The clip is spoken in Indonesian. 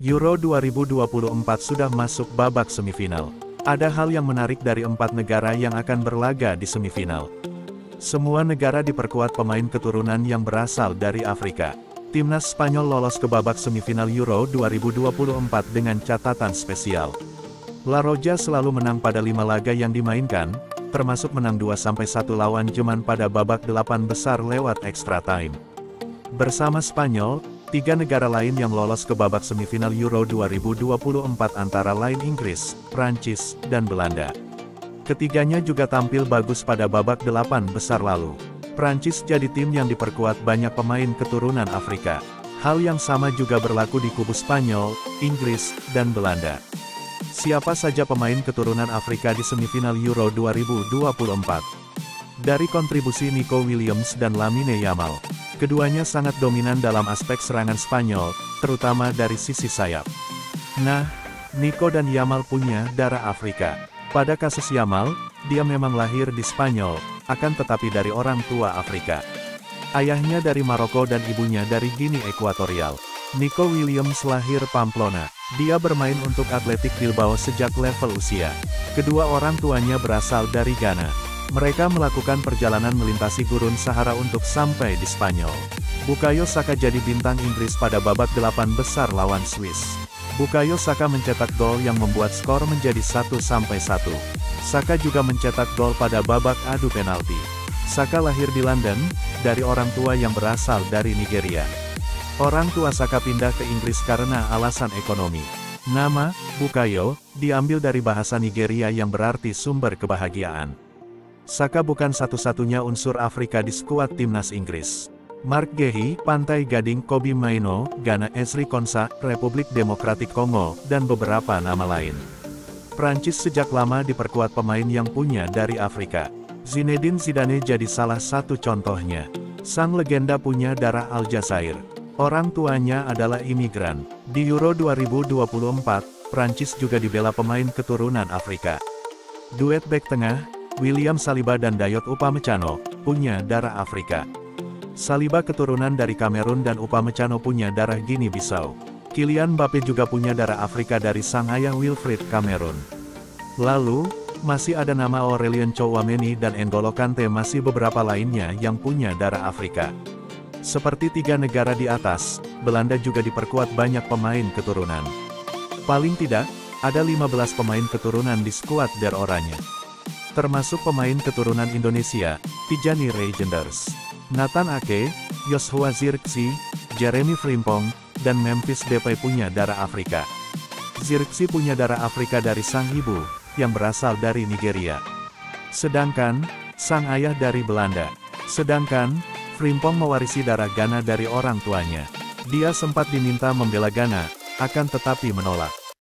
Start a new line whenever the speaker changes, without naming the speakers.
Euro 2024 sudah masuk babak semifinal. Ada hal yang menarik dari 4 negara yang akan berlaga di semifinal. Semua negara diperkuat pemain keturunan yang berasal dari Afrika. Timnas Spanyol lolos ke babak semifinal Euro 2024 dengan catatan spesial. La Roja selalu menang pada 5 laga yang dimainkan, termasuk menang 2-1 lawan Jerman pada babak 8 besar lewat extra time. Bersama Spanyol, 3 negara lain yang lolos ke babak semifinal Euro 2024 antara lain Inggris, Prancis, dan Belanda. Ketiganya juga tampil bagus pada babak 8 besar lalu. Prancis jadi tim yang diperkuat banyak pemain keturunan Afrika. Hal yang sama juga berlaku di kubu Spanyol, Inggris, dan Belanda. Siapa saja pemain keturunan Afrika di semifinal Euro 2024? Dari kontribusi Nico Williams dan Lamine Yamal. Keduanya sangat dominan dalam aspek serangan Spanyol, terutama dari sisi sayap. Nah, Nico dan Yamal punya darah Afrika. Pada kasus Yamal, dia memang lahir di Spanyol, akan tetapi dari orang tua Afrika. Ayahnya dari Maroko dan ibunya dari Guinea Ekuatorial. Nico Williams lahir Pamplona. Dia bermain untuk Athletic Bilbao sejak level usia. Kedua orang tuanya berasal dari Ghana. Mereka melakukan perjalanan melintasi gurun Sahara untuk sampai di Spanyol. Bukayo Saka jadi bintang Inggris pada babak 8 besar lawan Swiss. Bukayo Saka mencetak gol yang membuat skor menjadi 1-1. Saka juga mencetak gol pada babak adu penalti. Saka lahir di London, dari orang tua yang berasal dari Nigeria. Orang tua Saka pindah ke Inggris karena alasan ekonomi. Nama, Bukayo, diambil dari bahasa Nigeria yang berarti sumber kebahagiaan. Saka bukan satu-satunya unsur Afrika di skuad timnas Inggris. Mark Gehi, Pantai Gading, Kobbie Mainoo, Ghana, Ezri Konsa, Republik Demokratik Kongo, dan beberapa nama lain. Prancis sejak lama diperkuat pemain yang punya dari Afrika. Zinedine Zidane jadi salah satu contohnya. Sang legenda punya darah Aljazair. Orang tuanya adalah imigran. Di Euro 2024, Prancis juga dibela pemain keturunan Afrika. Duet bek tengah, William Saliba dan Dayot Upamecano, punya darah Afrika. Saliba keturunan dari Kamerun dan Upamecano punya darah Guinea-Bissau. Kylian Mbappe juga punya darah Afrika dari sang ayah Wilfried Kamerun. Lalu, masih ada nama Aurelien Tchouameni dan N'Golo Kante, masih beberapa lainnya yang punya darah Afrika. Seperti 3 negara di atas, Belanda juga diperkuat banyak pemain keturunan. Paling tidak, ada 15 pemain keturunan di skuad Der Oranje. Termasuk pemain keturunan Indonesia, Tijani Reijenders, Nathan Ake, Joshua Zirkzee, Jeremy Frimpong, dan Memphis Depay punya darah Afrika. Zirkzee punya darah Afrika dari sang ibu, yang berasal dari Nigeria. Sedangkan, sang ayah dari Belanda. Sedangkan, Frimpong mewarisi darah Ghana dari orang tuanya. Dia sempat diminta membela Ghana, akan tetapi menolak.